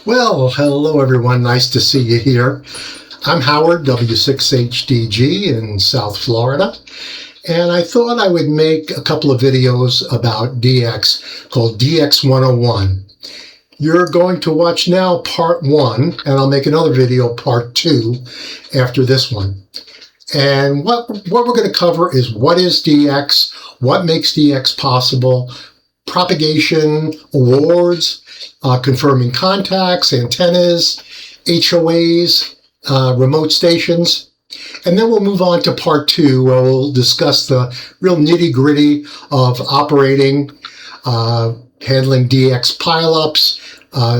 Well, hello everyone. Nice to see you here. I'm Howard, W6HDG in South Florida, and I thought I would make a couple of videos about DX called DX101. You're going to watch now part 1, and I'll make another video, part 2, after this one. And what we're going to cover is what is DX, what makes DX possible, propagation, awards, confirming contacts, antennas, HOAs, remote stations. And then we'll move on to part 2, where we'll discuss the real nitty-gritty of operating, handling DX pileups,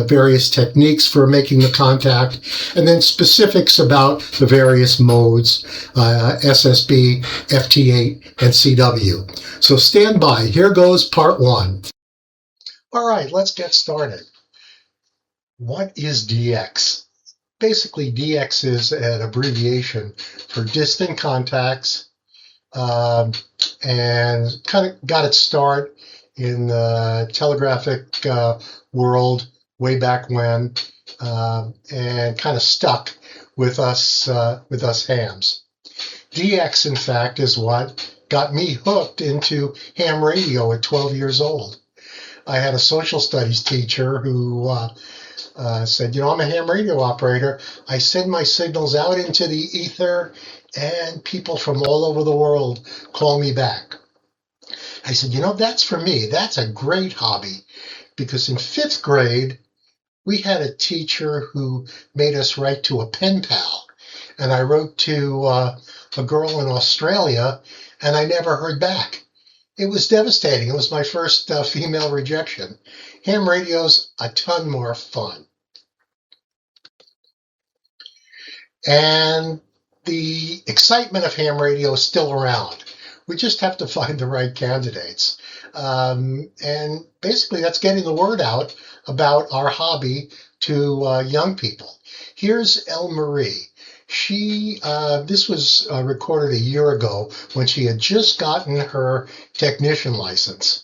various techniques for making the contact, and then specifics about the various modes, SSB, FT8, and CW. So stand by. Here goes part 1. All right, let's get started. What is DX? Basically, DX is an abbreviation for distant contacts, and kind of got its start in the telegraphic world way back when, and kind of stuck with us hams. DX, in fact, is what got me hooked into ham radio at 12 years old. I had a social studies teacher who said, I'm a ham radio operator. I send my signals out into the ether, and people from all over the world call me back. I said, that's for me. That's a great hobby. Because in 5th grade, we had a teacher who made us write to a pen pal. And I wrote to a girl in Australia, and I never heard back. It was devastating. It was my first female rejection. Ham radio's a ton more fun. And the excitement of ham radio is still around. We just have to find the right candidates. And basically that's getting the word out about our hobby to young people. Here's Elle Marie. This was recorded a year ago when she had just gotten her technician license.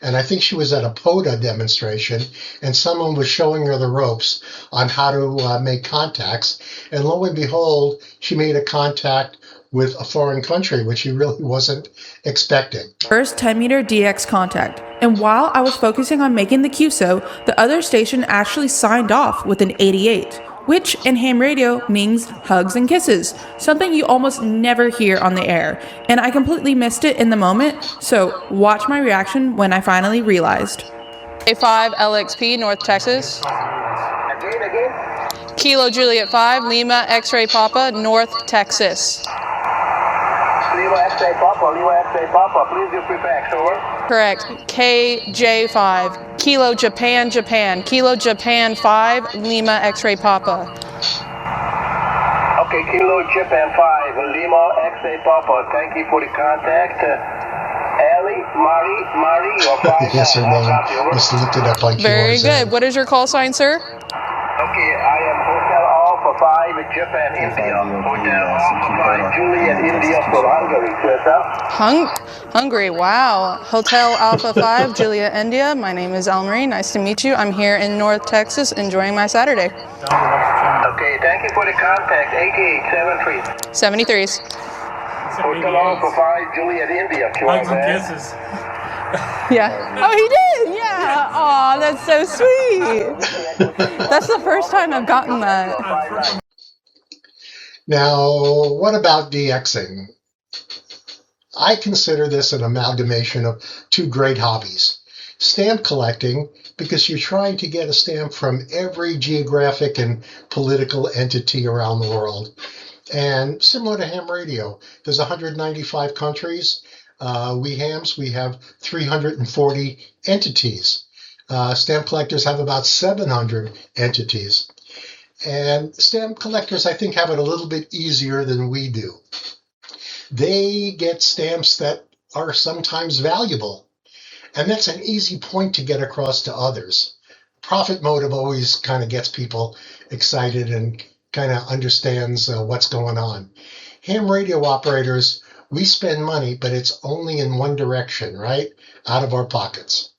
And I think she was at a POTA demonstration, and someone was showing her the ropes on how to make contacts. And lo and behold, she made a contact with a foreign country, which she really wasn't expecting. First 10-meter DX contact. And while I was focusing on making the QSO, the other station actually signed off with an 88. Which in ham radio means hugs and kisses, something you almost never hear on the air, and I completely missed it in the moment, so watch my reaction when I finally realized. A5 LXP, North Texas. Kilo Juliet 5, Lima X-Ray Papa, North Texas. Lima X-Ray Papa, please do prefix, over. Correct. KJ5, Kilo Japan, Kilo Japan 5, Lima X-Ray Papa. Okay, Kilo Japan 5, Lima X-Ray Papa, thank you for the contact. Ellie, Marie, or 5. Yes, her name. Just looked it up on Very good. What is your call sign, sir? Okay, I am Hotel Alpha 5, Japan, India. Hotel Alpha 5, Juliet, India, for Hungary. Hungary, wow. Hotel Alpha 5, Juliet, India. My name is Elle Marie. Nice to meet you. I'm here in North Texas enjoying my Saturday. Okay, thank you for the contact. 8873. 73s. Hotel Alpha 5, Juliet, India. Hugs and kisses. Yeah. Oh, he did? Yeah. Aw, that's so sweet. That's the first time I've gotten that. Now, what about DXing? I consider this an amalgamation of two great hobbies. Stamp collecting, because you're trying to get a stamp from every geographic and political entity around the world. And similar to ham radio, there's 195 countries. We have 340 entities. Stamp collectors have about 700 entities. And stamp collectors, I think, have it a little bit easier than we do. They get stamps that are sometimes valuable. And that's an easy point to get across to others. Profit motive always kind of gets people excited and kind of understands what's going on. Ham radio operators, we spend money, but it's only in one direction, right? Out of our pockets.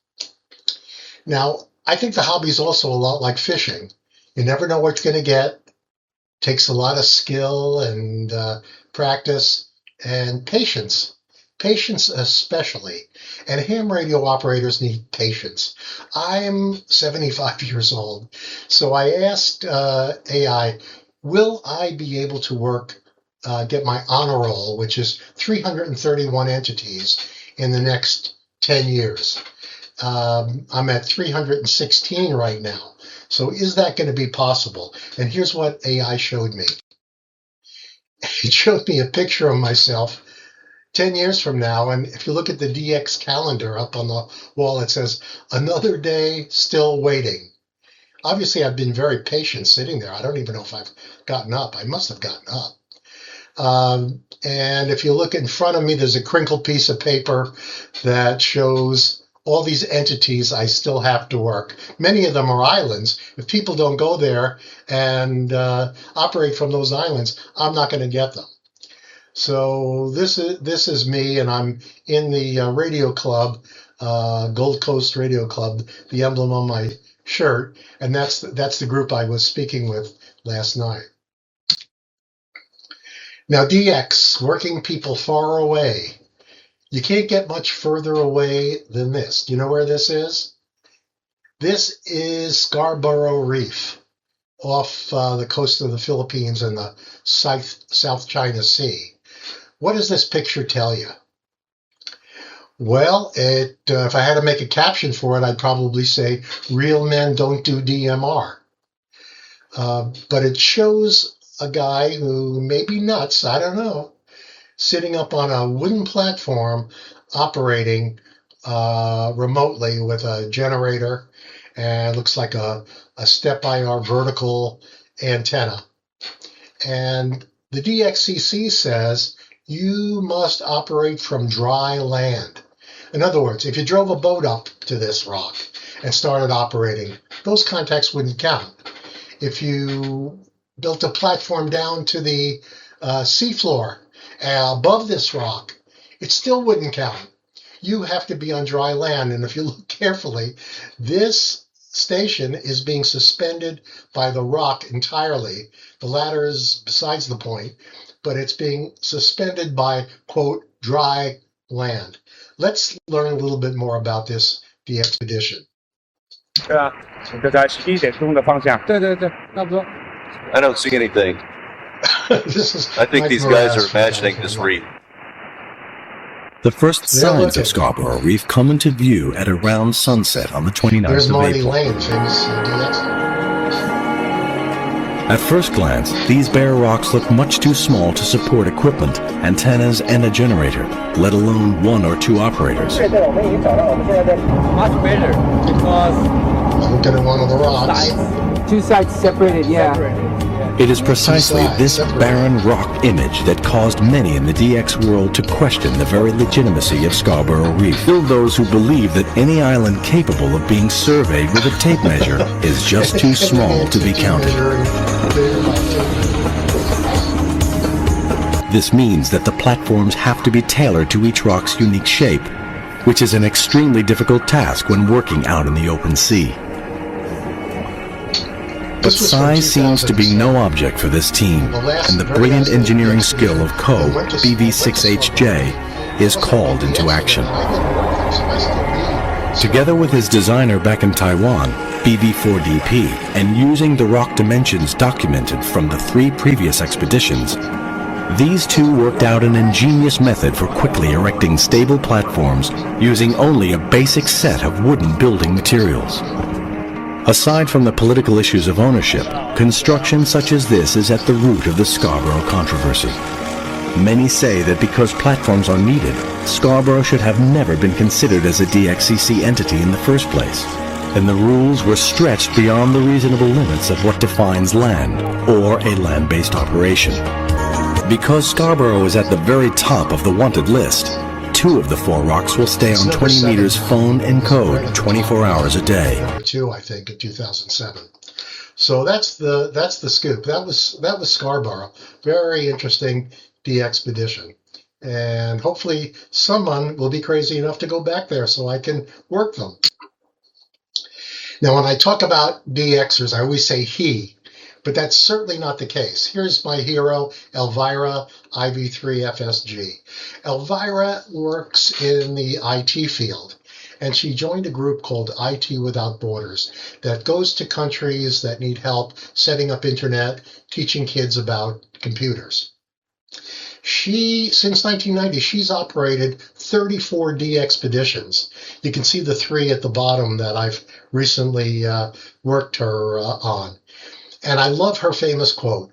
Now, I think the hobby is also a lot like fishing. You never know what you're going to get. Takes a lot of skill and practice and patience. Patience especially. And ham radio operators need patience. I'm 75 years old, so I asked AI, will I be able to get my honor roll, which is 331 entities, in the next 10 years? I'm at 316 right now. So is that going to be possible? And here's what AI showed me. It showed me a picture of myself 10 years from now. And if you look at the DX calendar up on the wall, it says, another day still waiting. Obviously, I've been very patient sitting there. I don't even know if I've gotten up. I must have gotten up. And if you look in front of me, there's a crinkled piece of paper that shows all these entities I still have to work. Many of them are islands. If people don't go there and operate from those islands, I'm not going to get them. So this is me, and I'm in the radio club, Gold Coast Radio Club, the emblem on my shirt, and that's the group I was speaking with last night. Now, DX, working people far away. You can't get much further away than this. Do you know where this is? This is Scarborough Reef off the coast of the Philippines and the South China Sea. What does this picture tell you? Well, if I had to make a caption for it, I'd probably say, real men don't do DMR. But it shows a guy who may be nuts, I don't know, sitting up on a wooden platform operating remotely with a generator, and looks like a step-IR vertical antenna. And the DXCC says you must operate from dry land. In other words, if you drove a boat up to this rock and started operating, those contacts wouldn't count. If you built a platform down to the seafloor above this rock, it still wouldn't count. You have to be on dry land. And if you look carefully, this station is being suspended by the rock entirely. The ladder is besides the point, but it's being suspended by, quote, dry land. Let's learn a little bit more about this, the expedition. I don't see anything. I think these guys are imagining this reef. The first signs of Scarborough Reef come into view at around sunset on the 29th of April. Lane, famous At first glance, these bare rocks look much too small to support equipment, antennas, and a generator, let alone one or two operators. Much better because look at one of the rocks. two sides separated, yeah. It is precisely this barren rock image that caused many in the DX world to question the very legitimacy of Scarborough Reef. Still those who believe that any island capable of being surveyed with a tape measure is just too small to be counted. This means that the platforms have to be tailored to each rock's unique shape, which is an extremely difficult task when working out in the open sea. But size seems to be no object for this team, and the brilliant engineering skill of Co. W6HDG is called into action. Together with his designer back in Taiwan, BV4DP, and using the rock dimensions documented from the 3 previous expeditions, these two worked out an ingenious method for quickly erecting stable platforms using only a basic set of wooden building materials. Aside from the political issues of ownership, construction such as this is at the root of the Scarborough controversy. Many say that because platforms are needed, Scarborough should have never been considered as a DXCC entity in the first place, and the rules were stretched beyond the reasonable limits of what defines land, or a land-based operation. Because Scarborough is at the very top of the wanted list, 2 of the 4 rocks will stay on 20 meters phone and code 24 hours a day. Number 2, I think, in 2007. So that's the scoop. That was Scarborough. Very interesting DXpedition. And hopefully someone will be crazy enough to go back there so I can work them. Now, when I talk about DXers, I always say he, but that's certainly not the case. Here's my hero, Elvira IV3FSG. Elvira works in the IT field, and she joined a group called IT Without Borders that goes to countries that need help setting up internet, teaching kids about computers. Since 1990, she's operated 34 D-expeditions. You can see the 3 at the bottom that I've recently worked her on. And I love her famous quote,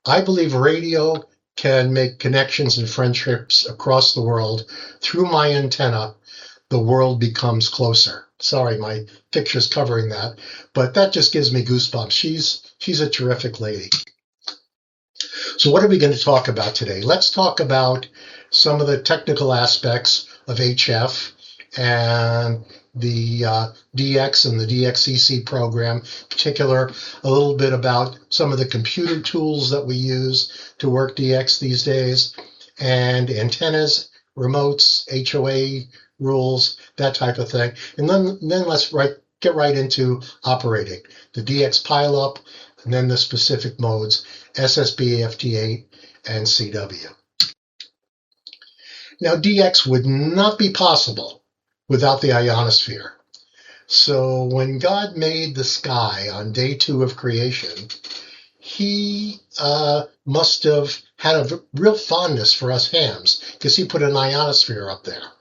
"I believe radio can make connections and friendships across the world. Through my antenna, the world becomes closer." Sorry, my picture's covering that, but that just gives me goosebumps. She's a terrific lady. So what are we going to talk about today? Let's talk about some of the technical aspects of HF and the DX and the DXCC program, in particular, a little bit about some of the computer tools that we use to work DX these days, and antennas, remotes, HOA rules, that type of thing. And then let's get right into operating the DX pileup, and then the specific modes, SSB, FT8, and CW. Now, DX would not be possible without the ionosphere. So when God made the sky on day 2 of creation, he must have had a real fondness for us hams, because he put an ionosphere up there.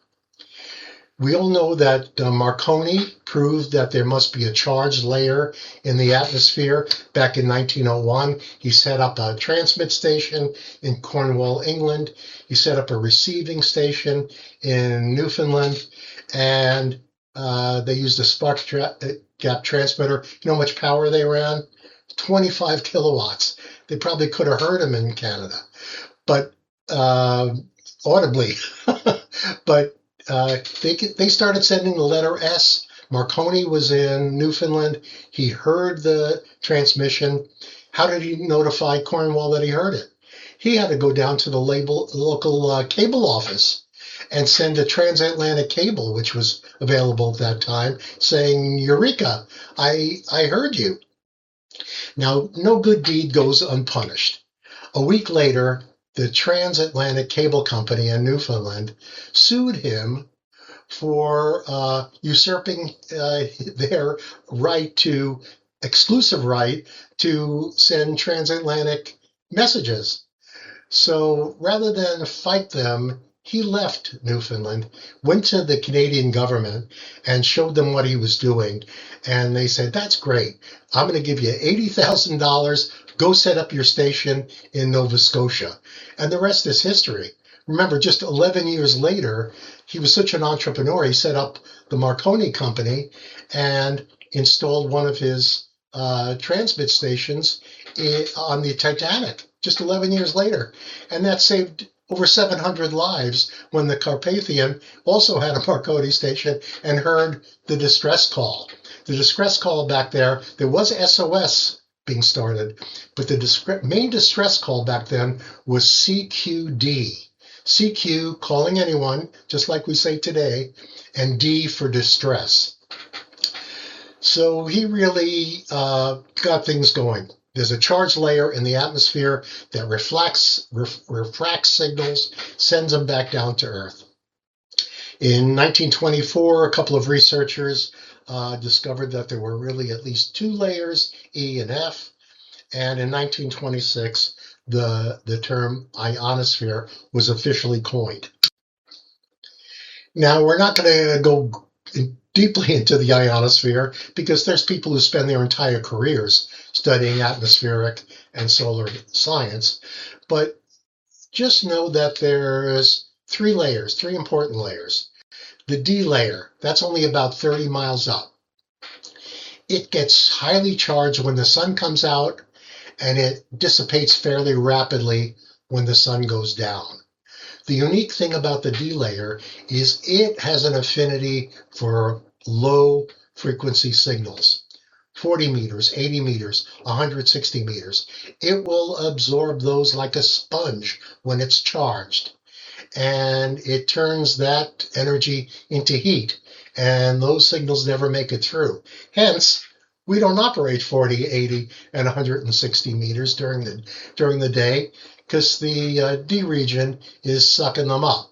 We all know that Marconi proved that there must be a charged layer in the atmosphere back in 1901. He set up a transmit station in Cornwall, England. He set up a receiving station in Newfoundland, and they used a spark gap transmitter. You know how much power they ran? 25 kilowatts. They probably could have heard him in Canada, but audibly. But they started sending the letter S. Marconi was in Newfoundland. He heard the transmission. How did he notify Cornwall that he heard it? He had to go down to the local cable office and send a transatlantic cable, which was available at that time, saying, "Eureka, I heard you." Now, no good deed goes unpunished. A week later, the transatlantic cable company in Newfoundland sued him for usurping their exclusive right to send transatlantic messages. So rather than fight them, he left Newfoundland, went to the Canadian government and showed them what he was doing. And they said, "That's great. I'm going to give you $80,000. Go set up your station in Nova Scotia." And the rest is history. Remember, just 11 years later, he was such an entrepreneur, he set up the Marconi Company and installed one of his transmit stations on the Titanic, just 11 years later. And that saved over 700 lives when the Carpathian also had a Marconi station and heard the distress call. The distress call back there was SOS being started, but the main distress call back then was CQD. CQ, calling anyone, just like we say today, and D for distress. So he really got things going. There's a charged layer in the atmosphere that refracts signals, sends them back down to Earth. In 1924, a couple of researchers discovered that there were really at least 2 layers, E and F. And in 1926, the term ionosphere was officially coined. Now, we're not going to go deeply into the ionosphere because there's people who spend their entire careers studying atmospheric and solar science. But just know that there's 3 layers, 3 important layers. The D layer, that's only about 30 miles up. It gets highly charged when the sun comes out, and it dissipates fairly rapidly when the sun goes down. The unique thing about the D layer is it has an affinity for low frequency signals, 40 meters, 80 meters, 160 meters. It will absorb those like a sponge when it's charged, and it turns that energy into heat, and those signals never make it through. Hence, We don't operate 40, 80, and 160 meters during the day because the D region is sucking them up.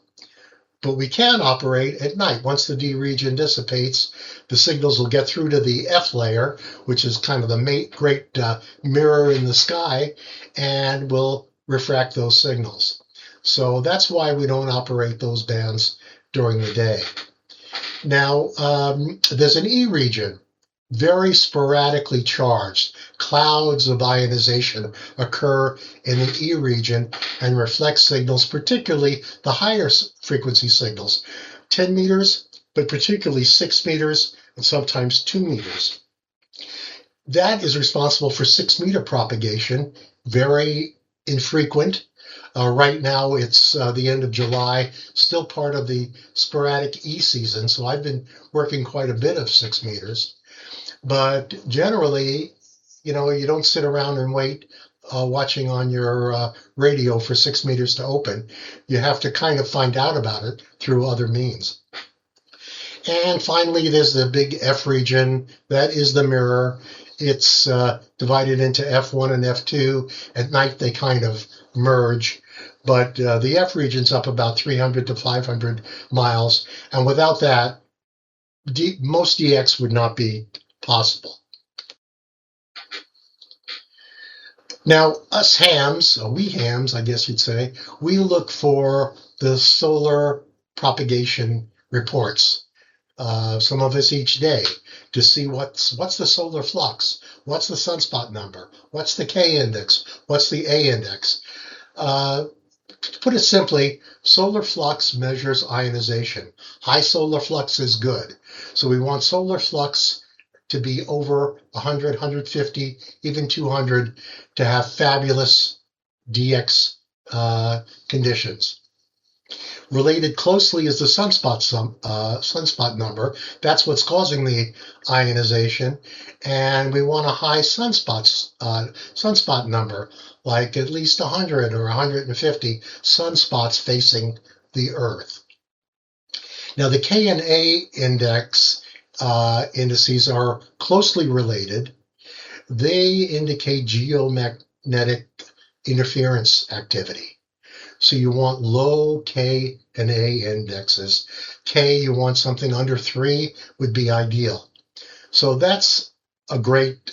But we can operate at night. Once the D region dissipates, the signals will get through to the F layer, which is kind of the great mirror in the sky, and will refract those signals. So that's why we don't operate those bands during the day. Now, there's an E region, very sporadically charged. Clouds of ionization occur in the E region and reflect signals, particularly the higher frequency signals, 10 meters, but particularly 6 meters and sometimes 2 meters. That is responsible for 6-meter propagation, very infrequent. Right now, it's the end of July, still part of the sporadic E season, so I've been working quite a bit of 6 meters. But generally, you don't sit around and wait watching on your radio for 6 meters to open. You have to kind of find out about it through other means. And finally, there's the big F region. That is the mirror. It's divided into F1 and F2. At night, they kind of merge. But the F region's up about 300 to 500 miles. And without that, most DX would not be possible. Now, us hams, or we hams, I guess you'd say, we look for the solar propagation reports, some of us each day, to see what's the solar flux, what's the sunspot number, what's the K index, what's the A index. To put it simply, solar flux measures ionization. High solar flux is good. So we want solar flux to be over 100, 150, even 200 to have fabulous DX conditions. Related closely is the sunspot number. That's what's causing the ionization. And we want a high sunspot number, like at least 100 or 150 sunspots facing the Earth. Now, the K and A index indices are closely related. They indicate geomagnetic interference activity. So you want low K and A indexes. K, you want something under 3 would be ideal. So that's a great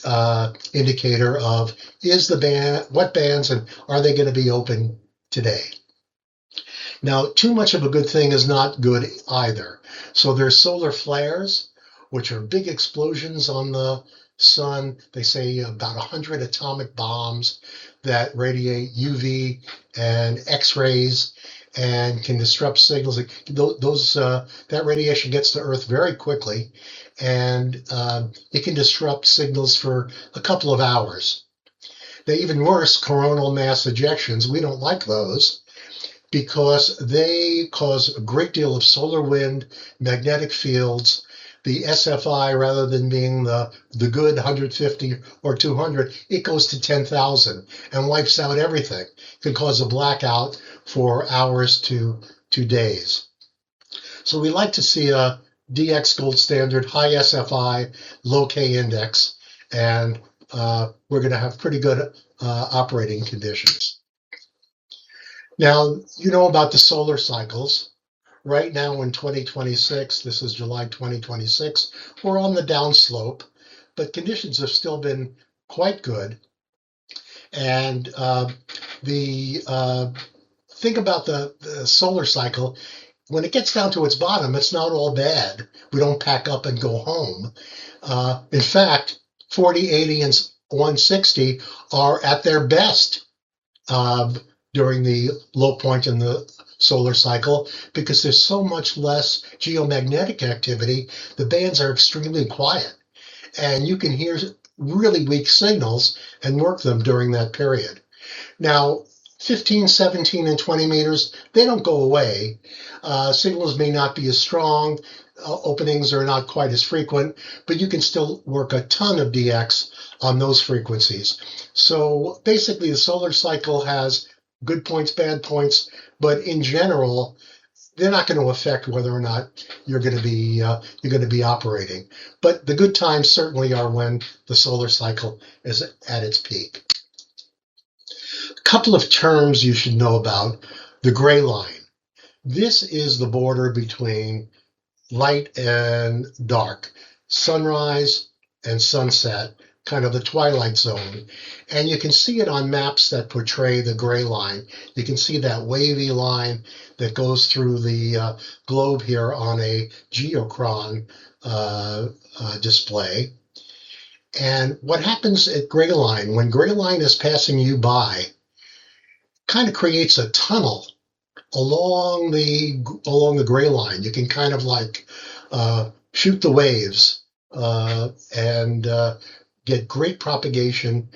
indicator of what bands and are they going to be open today. Now, too much of a good thing is not good either. So there's solar flares, which are big explosions on the sun. They say about 100 atomic bombs that radiate UV and X-rays and can disrupt signals. That radiation gets to Earth very quickly, and it can disrupt signals for a couple of hours. Now, even worse, coronal mass ejections. We don't like those because they cause a great deal of solar wind, magnetic fields. The SFI, rather than being the good 150 or 200, it goes to 10,000 and wipes out everything. It can cause a blackout for hours to days. So we like to see a DX gold standard, high SFI, low K index, and we're going to have pretty good operating conditions. Now, you know about the solar cycles. Right now in 2026, this is July 2026, we're on the downslope, but conditions have still been quite good. And think about the solar cycle. When it gets down to its bottom, it's not all bad. We don't pack up and go home. In fact, 40, 80, and 160 are at their best during the low point in the solar cycle because there's so much less geomagnetic activity. The bands are extremely quiet, and you can hear really weak signals and work them during that period. Now, 15, 17, and 20 meters, they don't go away. Signals may not be as strong, openings are not quite as frequent, but you can still work a ton of DX on those frequencies. So basically, the solar cycle has good points, bad points, but in general, they're not going to affect whether or not you're going to be operating. But the good times certainly are when the solar cycle is at its peak. A couple of terms you should know about. The gray line. This is the border between light and dark, sunrise and sunset, kind of the twilight zone. And you can see it on maps that portray the gray line. You can see that wavy line that goes through the globe here on a geochron display. And what happens at gray line, when gray line is passing you by, kind of creates a tunnel along the gray line. You can kind of like shoot the waves and get great propagation,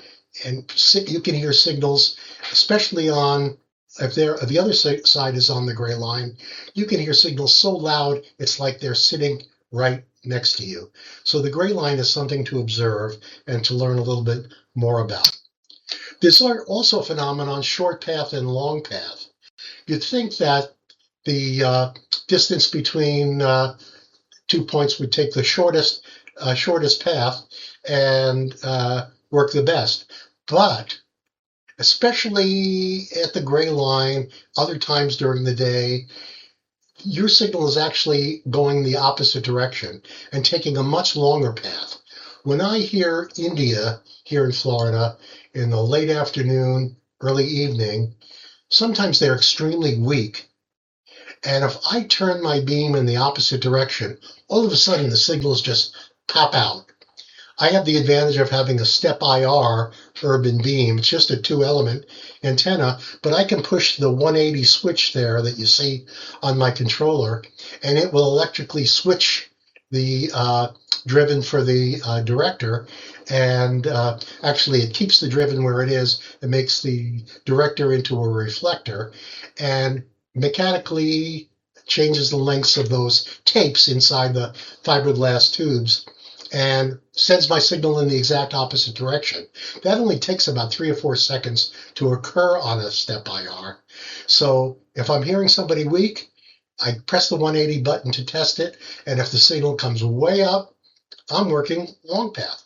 and you can hear signals, especially on if the other side is on the gray line. You can hear signals so loud it's like they're sitting right next to you. So the gray line is something to observe and to learn a little bit more about. There's also a phenomenon, short path and long path. You'd think that the distance between 2 points would take the shortest path and work the best. But especially at the gray line, other times during the day, your signal is actually going the opposite direction and taking a much longer path. When I hear India here in Florida in the late afternoon, early evening, sometimes they're extremely weak. And if I turn my beam in the opposite direction, all of a sudden the signals just pop out. I have the advantage of having a step IR urban beam. It's just a 2-element antenna, but I can push the 180 switch there that you see on my controller, and it will electrically switch the driven for the director, and actually it keeps the driven where it is. It makes the director into a reflector, and mechanically changes the lengths of those tapes inside the fiberglass tubes and sends my signal in the exact opposite direction. That only takes about 3 or 4 seconds to occur on a step IR. So if I'm hearing somebody weak, I press the 180 button to test it, and if the signal comes way up, I'm working long path.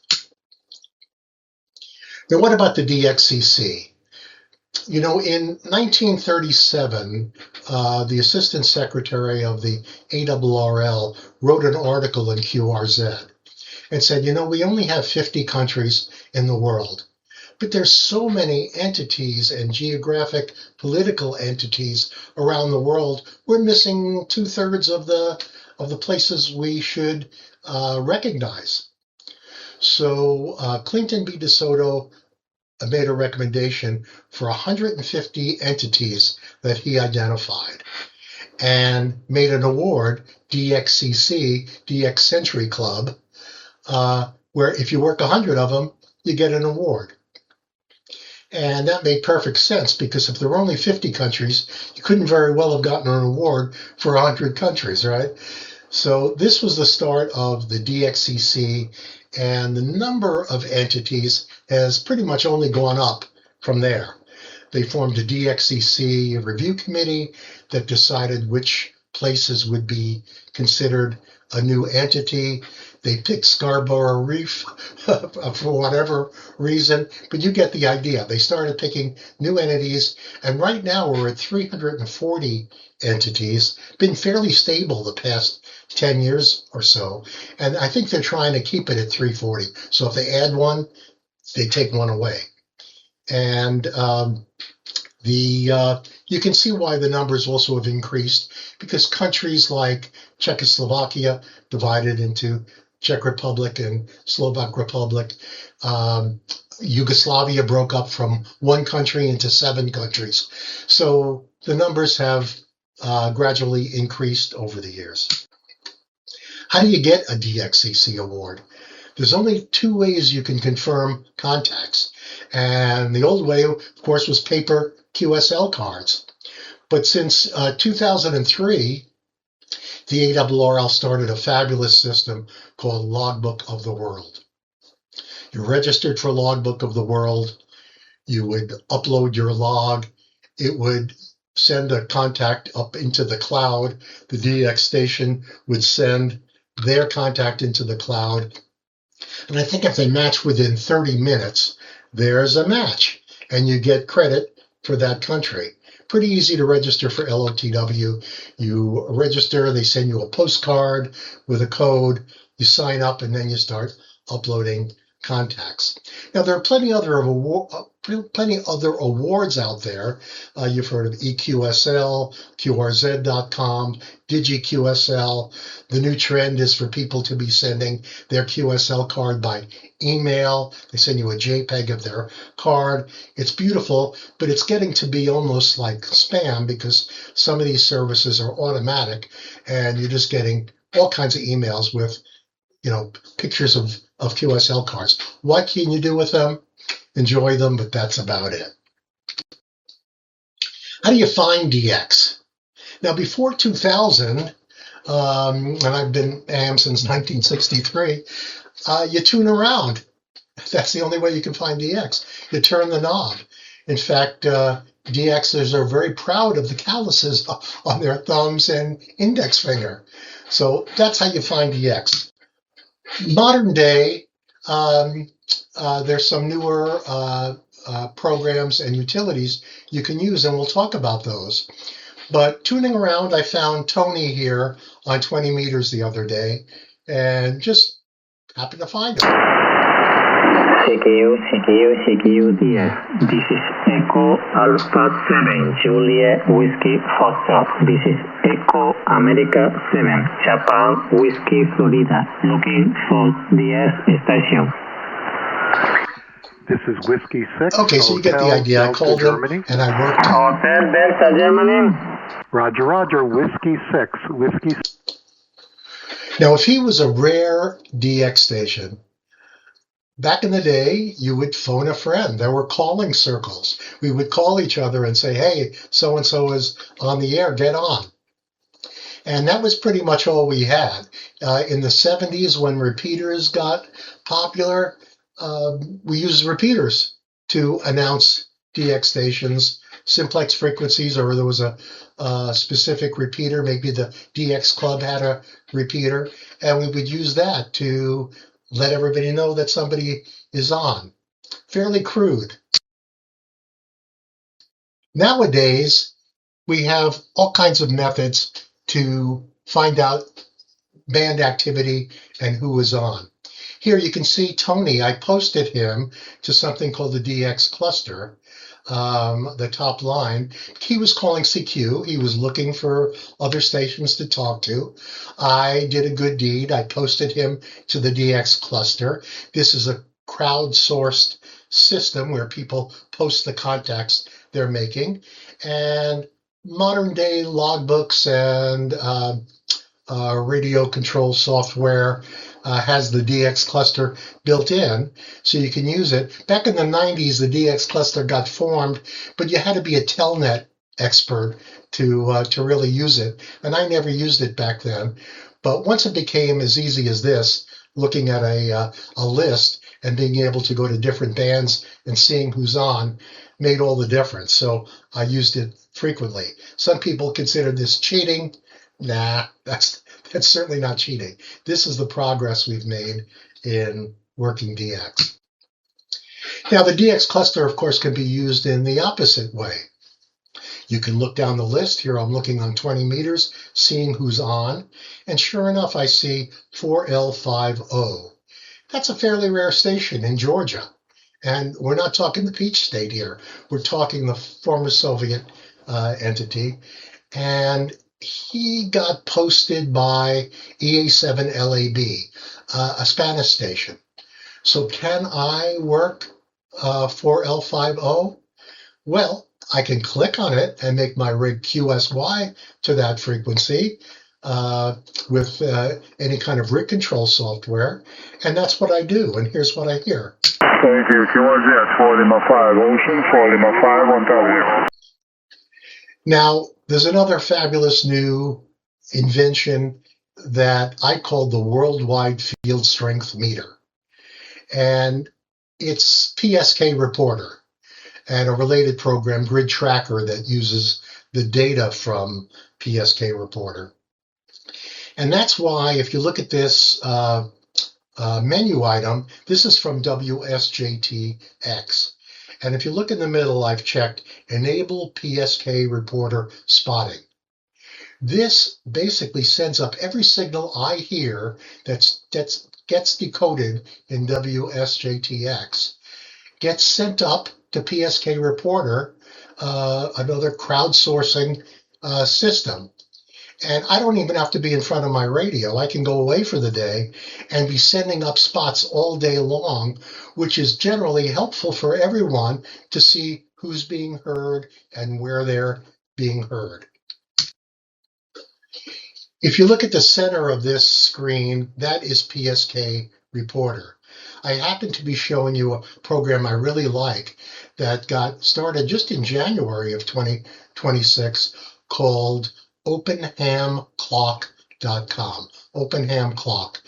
Now, what about the DXCC? You know, in 1937, the Assistant Secretary of the ARRL wrote an article in QRZ and said, you know, we only have 50 countries in the world, but there's so many entities and geographic political entities around the world. We're missing 2/3 of the places we should recognize. So Clinton B. DeSoto made a recommendation for 150 entities that he identified and made an award, DXCC, DX Century Club, where if you work 100 of them, you get an award. And that made perfect sense, because if there were only 50 countries, you couldn't very well have gotten an award for 100 countries, right? So this was the start of the DXCC, and the number of entities has pretty much only gone up from there. They formed a DXCC review committee that decided which places would be considered a new entity. They picked Scarborough Reef for whatever reason, but you get the idea. They started picking new entities, and right now we're at 340 entities, been fairly stable the past 10 years or so, and I think they're trying to keep it at 340. So if they add one, they take one away. And you can see why the numbers also have increased, because countries like Czechoslovakia divided into Czech Republic and Slovak Republic. Yugoslavia broke up from one country into 7 countries. So the numbers have gradually increased over the years. How do you get a DXCC award? There's only 2 ways you can confirm contacts. And the old way, of course, was paper QSL cards. But since 2003, the ARRL started a fabulous system called Logbook of the World. You registered for Logbook of the World. You would upload your log. It would send a contact up into the cloud. The DX station would send their contact into the cloud. And I think if they match within 30 minutes, there's a match, and you get credit for that country. Pretty easy to register for LOTW. You register, they send you a postcard with a code, you sign up, and then you start uploading contacts. Now, there are plenty other awards out there. You've heard of EQSL, QRZ.com, DigiQSL. The new trend is for people to be sending their QSL card by email. They send you a JPEG of their card. It's beautiful, but it's getting to be almost like spam because some of these services are automatic and you're just getting all kinds of emails with, pictures of QSL cards. What can you do with them? Enjoy them, but that's about it. How do you find DX? Now, before 2000, and I've been AM since 1963, you tune around. That's the only way you can find DX. You turn the knob. In fact, DXers are very proud of the calluses on their thumbs and index finger. So that's how you find DX. Modern day, there's some newer programs and utilities you can use, and we'll talk about those. But tuning around, I found Tony here on 20 meters the other day, and just happened to find him. CQ, DS. This is Echo Alpha 7, Juliet Whiskey Foxtrot. This is Echo America 7, Japan Whiskey Florida. Looking for DS station. This is Whiskey 6. Okay, so you get the idea. I called him, and I worked. Hotel Delta, Germany. Roger, Whiskey 6. Now, if he was a rare DX station, back in the day, you would phone a friend. There were calling circles. We would call each other and say, hey, so-and-so is on the air, get on. And that was pretty much all we had. In the 70s, when repeaters got popular, we used repeaters to announce DX stations, simplex frequencies, or there was a specific repeater. Maybe the DX Club had a repeater, and we would use that to let everybody know that somebody is on. Fairly crude. Nowadays, we have all kinds of methods to find out band activity and who is on. Here you can see Tony. I posted him to something called the DX cluster, the top line. He was calling CQ. He was looking for other stations to talk to. I did a good deed. I posted him to the DX cluster. This is a crowdsourced system where people post the contacts they're making. And modern day logbooks and radio control software has the DX cluster built in, so you can use it. Back in the 90s, the DX cluster got formed, but you had to be a telnet expert to really use it, and I never used it back then. But once it became as easy as this, looking at a list and being able to go to different bands and seeing who's on, made all the difference. So I used it frequently. Some people consider this cheating. Nah, that's certainly not cheating. This is the progress we've made in working DX. Now, the DX cluster, of course, can be used in the opposite way. You can look down the list. Here I'm looking on 20 meters, seeing who's on. And sure enough, I see 4L50. That's a fairly rare station in Georgia. And we're not talking the Peach State here. We're talking the former Soviet entity. And he got posted by EA7LAB, a Spanish station. So can I work 4L50? Well, I can click on it and make my rig QSY to that frequency with any kind of rig control software. And that's what I do. And here's what I hear. Thank you. QRZ 405, Ocean 405, 1000. Now, there's another fabulous new invention that I call the Worldwide Field Strength Meter. And it's PSK Reporter and a related program, Grid Tracker, that uses the data from PSK Reporter. And that's why, if you look at this menu item, this is from W6HDG. And if you look in the middle, I've checked Enable PSK Reporter Spotting. This basically sends up every signal I hear that gets decoded in W6HDG, gets sent up to PSK Reporter, another crowdsourcing system. And I don't even have to be in front of my radio. I can go away for the day and be sending up spots all day long, which is generally helpful for everyone to see who's being heard and where they're being heard. If you look at the center of this screen, that is PSK Reporter. I happen to be showing you a program I really like that got started just in January of 2026 called OpenHamClock.com. OpenHam Clock.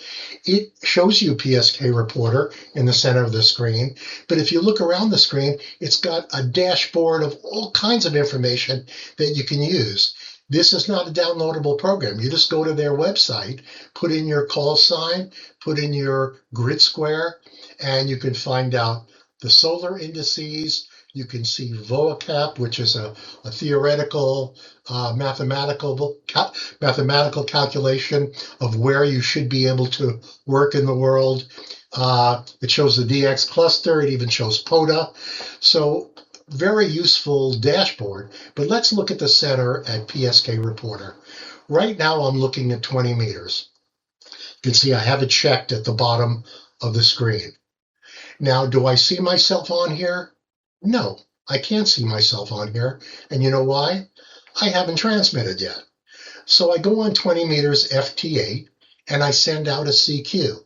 It shows you PSK Reporter in the center of the screen, but if you look around the screen, it's got a dashboard of all kinds of information that you can use. This is not a downloadable program. You just go to their website, put in your call sign, put in your grid square, and you can find out the solar indices. You can see VOACAP, which is a theoretical mathematical calculation of where you should be able to work in the world. It shows the DX cluster. It even shows POTA. So very useful dashboard. But let's look at the center at PSK Reporter. Right now I'm looking at 20 meters. You can see I have it checked at the bottom of the screen. Now, do I see myself on here? No, I can't see myself on here. And you know why? I haven't transmitted yet. So I go on 20 meters FT8 and I send out a CQ.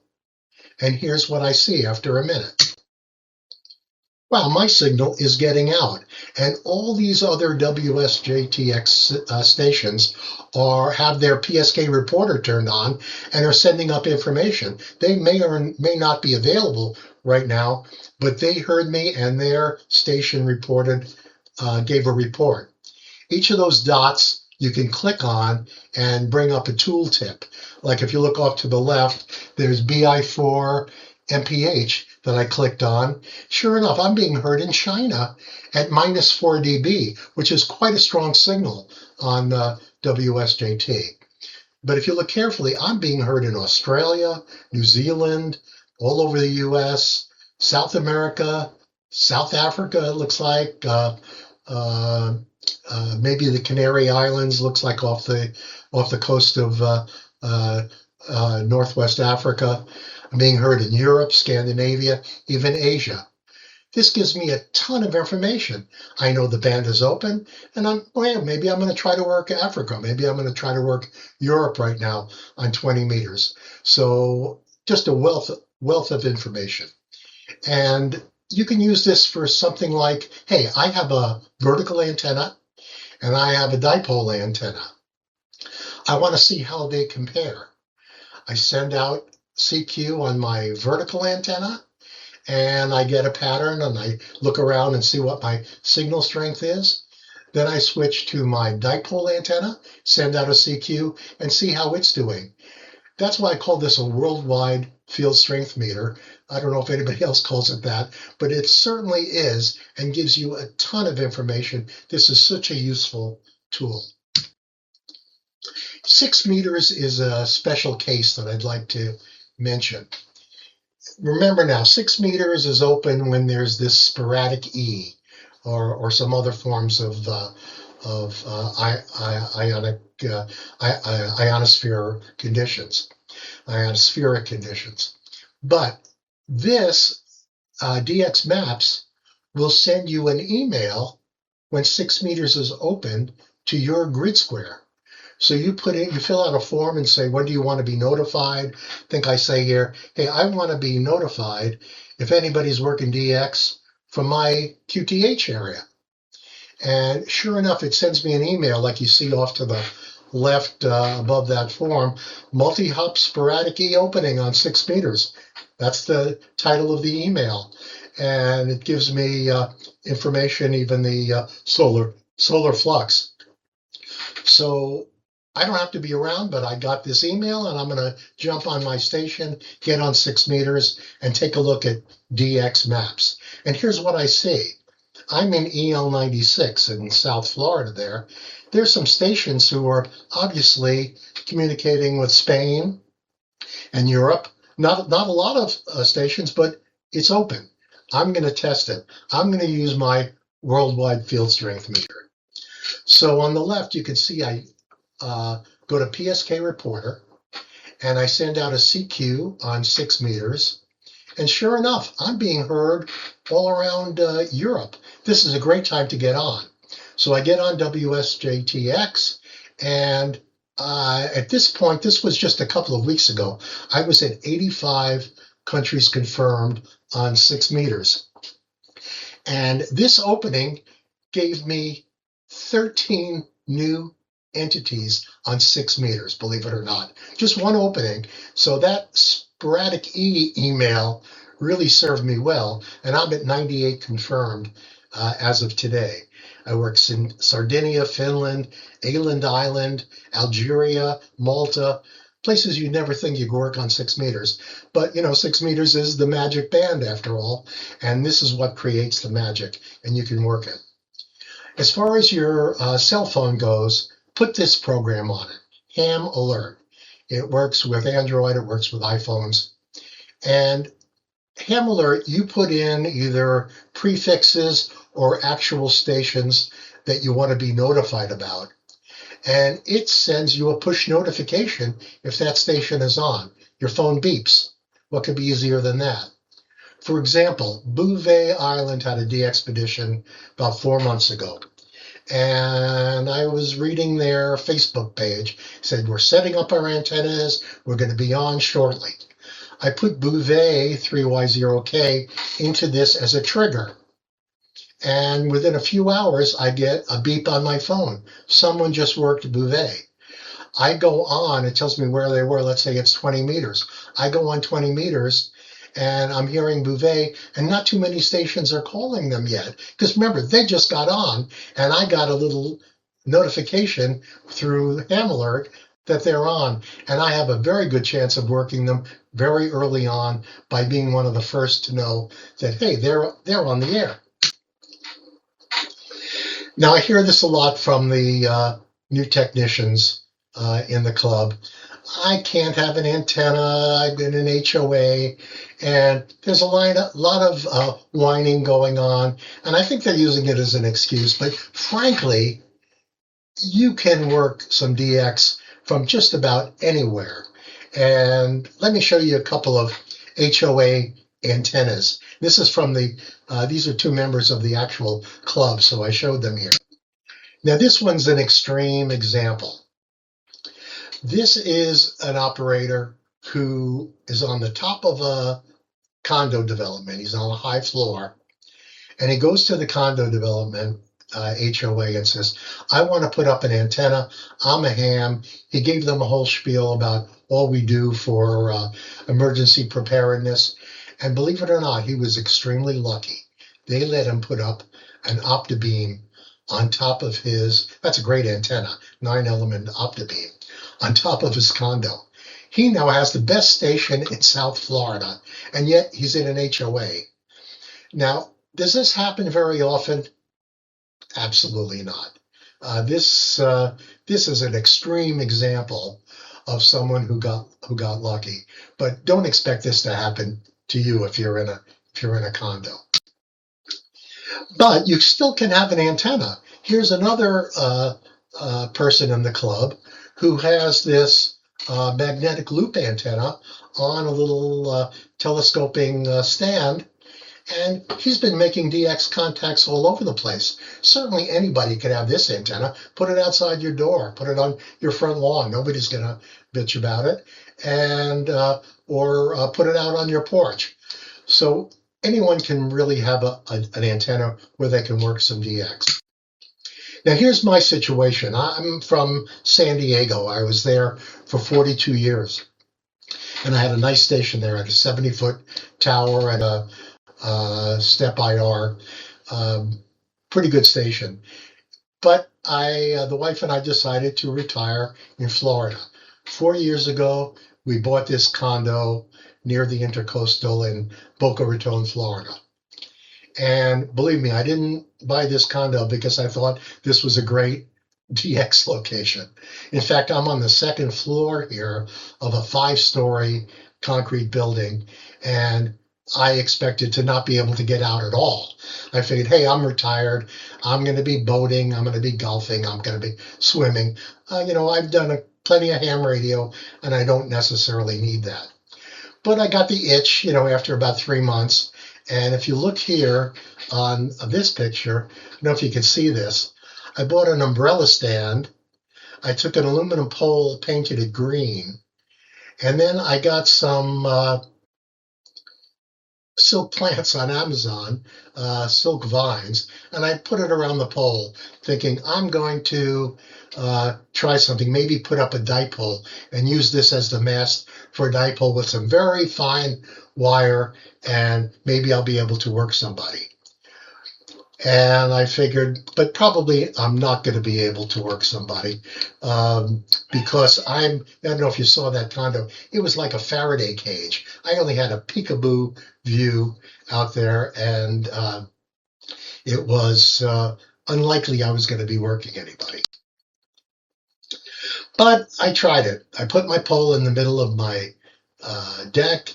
And here's what I see after a minute. Wow, my signal is getting out. And all these other W6HDG stations have their PSK Reporter turned on and are sending up information. They may or may not be available right now, but they heard me and their station gave a report. Each of those dots you can click on and bring up a tooltip. Like if you look off to the left, there's BI4 MPH that I clicked on. Sure enough, I'm being heard in China at -4 dB, which is quite a strong signal on W6HDG. But if you look carefully, I'm being heard in Australia, New Zealand, all over the US, South America, South Africa, it looks like, maybe the Canary Islands, looks like off the coast of Northwest Africa. I'm being heard in Europe, Scandinavia, even Asia. This gives me a ton of information. I know the band is open, and maybe I'm going to try to work Africa. Maybe I'm going to try to work Europe right now on 20 meters. So just a wealth of information. And you can use this for something like, hey, I have a vertical antenna and I have a dipole antenna. I want to see how they compare. I send out CQ on my vertical antenna and I get a pattern and I look around and see what my signal strength is. Then I switch to my dipole antenna, send out a CQ and see how it's doing. That's why I call this a worldwide field strength meter. I don't know if anybody else calls it that, but it certainly is and gives you a ton of information. This is such a useful tool. 6 meters is a special case that I'd like to mention. Remember now, 6 meters is open when there's this sporadic E or some other forms of ionospheric conditions. But this DX Maps will send you an email when 6 meters is open to your grid square. So you fill out a form and say, when do you want to be notified? I think I say here, hey, I want to be notified if anybody's working DX from my QTH area. And sure enough, it sends me an email like you see off to the left above that form, multi-hop sporadic E opening on 6 meters. That's the title of the email. And it gives me information, even the solar flux. So I don't have to be around, but I got this email and I'm going to jump on my station, get on 6 meters, and take a look at DX maps. And here's what I see. I'm in EL96 in South Florida there. There's some stations who are obviously communicating with Spain and Europe. Not a lot of stations, but it's open. I'm going to test it. I'm going to use my worldwide field strength meter. So on the left, you can see I go to PSK Reporter, and I send out a CQ on 6 meters. And sure enough, I'm being heard all around Europe. This is a great time to get on. So I get on W6HDG, and at this point, this was just a couple of weeks ago, I was at 85 countries confirmed on 6 meters. And this opening gave me 13 new entities on 6 meters, believe it or not. Just one opening. So that sporadic email really served me well, and I'm at 98 confirmed as of today. I work in Sardinia, Finland, Aland Island, Algeria, Malta, places you'd never think you'd work on 6 meters. But, 6 meters is the magic band after all, and this is what creates the magic, and you can work it. As far as your cell phone goes, put this program on it, Ham Alert. It works with Android, it works with iPhones. And Ham Alert, you put in either prefixes or actual stations that you want to be notified about. And it sends you a push notification if that station is on. Your phone beeps. What could be easier than that? For example, Bouvet Island had a de-expedition about 4 months ago. And I was reading their Facebook page. It said, we're setting up our antennas. We're going to be on shortly. I put Bouvet 3Y0K into this as a trigger. And within a few hours, I get a beep on my phone. Someone just worked Bouvet. I go on, it tells me where they were. Let's say it's 20 meters. I go on 20 meters and I'm hearing Bouvet, and not too many stations are calling them yet. Because remember, they just got on, and I got a little notification through Ham Alert that they're on. And I have a very good chance of working them very early on by being one of the first to know that, hey, they're on the air. Now, I hear this a lot from the new technicians in the club. I can't have an antenna, I've been in HOA, and there's a lot of whining going on, and I think they're using it as an excuse, but frankly, you can work some DX from just about anywhere. And let me show you a couple of HOA antennas. This is from these are 2 members of the actual club, so I showed them here. Now, this one's an extreme example. This is an operator who is on the top of a condo development. He's on a high floor, and he goes to the condo development HOA and says, I want to put up an antenna. I'm a ham. He gave them a whole spiel about all we do for emergency preparedness. And believe it or not, he was extremely lucky. They let him put up an OptiBeam on top of his, that's a great antenna, 9-element OptiBeam, on top of his condo. He now has the best station in South Florida, and yet he's in an HOA. Now, does this happen very often? Absolutely not. This is an extreme example of someone who got lucky. But don't expect this to happen to you if you're in a condo. But you still can have an antenna. Here's another person in the club who has this magnetic loop antenna on a little telescoping stand, and he's been making DX contacts all over the place. Certainly anybody can have this antenna. Put it outside your door. Put it on your front lawn. Nobody's going to bitch about it. And or put it out on your porch. So anyone can really have an antenna where they can work some DX. Now, here's my situation. I'm from San Diego. I was there for 42 years. And I had a nice station there. I had a 70-foot tower and a step IR. Pretty good station. But the wife and I decided to retire in Florida. 4 years ago, we bought this condo near the Intercoastal in Boca Raton, Florida. And believe me, I didn't buy this condo because I thought this was a great DX location. In fact, I'm on the second floor here of a 5-story concrete building, and I expected to not be able to get out at all. I figured, hey, I'm retired. I'm going to be boating. I'm going to be golfing. I'm going to be swimming. I've done plenty of ham radio, and I don't necessarily need that. But I got the itch, after about 3 months. And if you look here on this picture, I don't know if you can see this. I bought an umbrella stand. I took an aluminum pole, painted it green. And then I got some silk plants on Amazon, silk vines, and I put it around the pole, thinking I'm going to try something, maybe put up a dipole and use this as the mast for a dipole with some very fine wire, and maybe I'll be able to work somebody. And I figured, but probably I'm not going to be able to work somebody because I don't know if you saw that condo. It was like a Faraday cage. I only had a peekaboo view out there, and it was unlikely I was going to be working anybody. But I tried it. I put my pole in the middle of my deck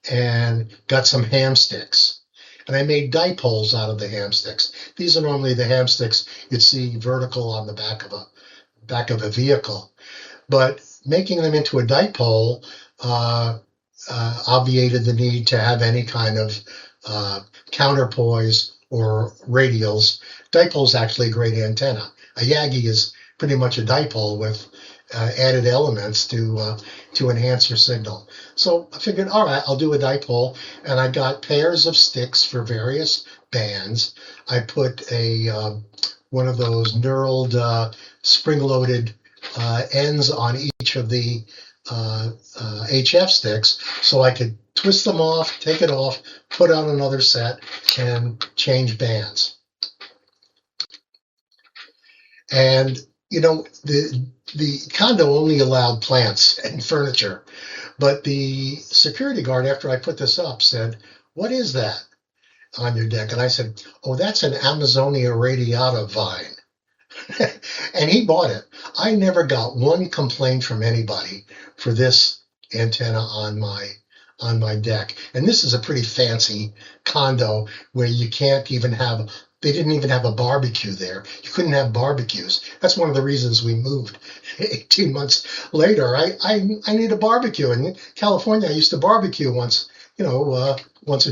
and got some ham sticks. And I made dipoles out of the ham sticks. These are normally the ham sticks you'd see vertical on the back of a vehicle. But making them into a dipole obviated the need to have any kind of counterpoise or radials. Dipole's actually a great antenna. A Yagi is pretty much a dipole with added elements to enhance your signal. So I figured, all right, I'll do a dipole, and I got pairs of sticks for various bands. I put one of those knurled spring-loaded ends on each of the HF sticks, so I could twist them off, take it off, put on another set, and change bands. And the condo only allowed plants and furniture, but the security guard, after I put this up, said, "What is that on your deck?" And I said, "Oh, that's an Amazonia radiata vine." And he bought it. I never got one complaint from anybody for this antenna on my deck. And this is a pretty fancy condo where you can't even have, they didn't even have a barbecue there. You couldn't have barbecues. That's one of the reasons we moved 18 months later. I need a barbecue. In California, I used to barbecue once or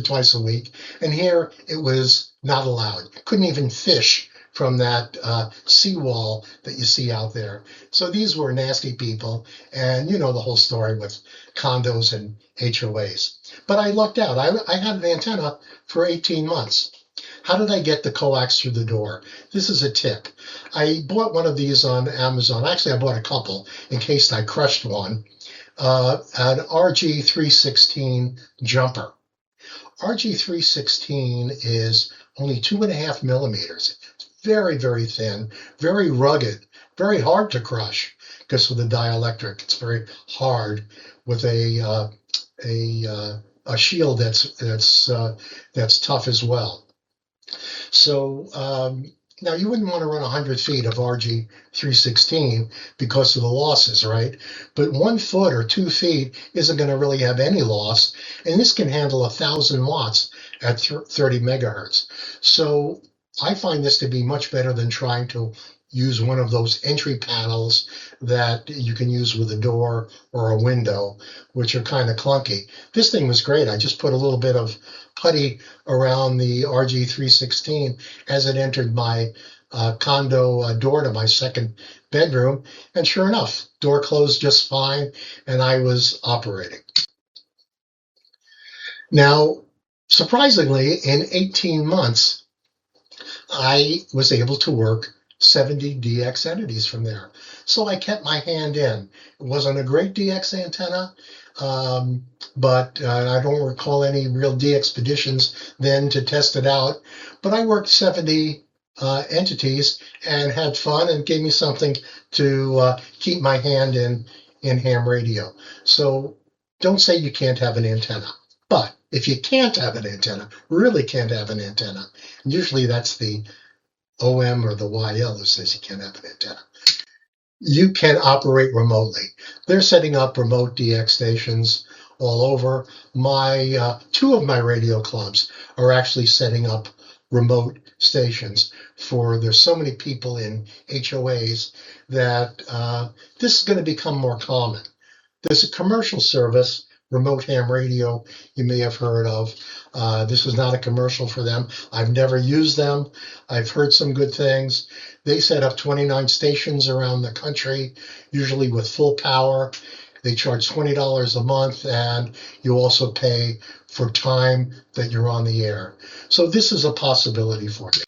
twice a week. And here it was not allowed. Couldn't even fish from that seawall that you see out there. So these were nasty people. And you know the whole story with condos and HOAs. But I lucked out. I had an antenna for 18 months. How did I get the coax through the door? This is a tip. I bought one of these on Amazon. Actually, I bought a couple in case I crushed one. An RG316 jumper. RG316 is only 2.5 millimeters. It's very, very thin, very rugged, very hard to crush because of the dielectric. It's very hard with a shield that's tough as well. So now you wouldn't want to run 100 feet of RG316 because of the losses, right? But 1 foot or 2 feet isn't going to really have any loss. And this can handle 1,000 watts at 30 megahertz. So I find this to be much better than trying to use one of those entry panels that you can use with a door or a window, which are kind of clunky. This thing was great. I just put a little bit of putty around the RG316 as it entered my condo door to my second bedroom. And sure enough, door closed just fine, and I was operating. Now, surprisingly, in 18 months, I was able to work 70 DX entities from there. So I kept my hand in. It wasn't a great DX antenna, but I don't recall any real DX expeditions then to test it out. But I worked 70 entities and had fun and gave me something to keep my hand in ham radio. So don't say you can't have an antenna. But if you can't have an antenna, really can't have an antenna, usually that's the OM or the YL who says you can't have an antenna, you can operate remotely. They're setting up remote DX stations all over. My two of my radio clubs are actually setting up remote stations there's so many people in HOAs that this is going to become more common. There's a commercial service, Remote Ham Radio, you may have heard of. This is not a commercial for them. I've never used them. I've heard some good things. They set up 29 stations around the country, usually with full power. They charge $20 a month, and you also pay for time that you're on the air. So this is a possibility for you.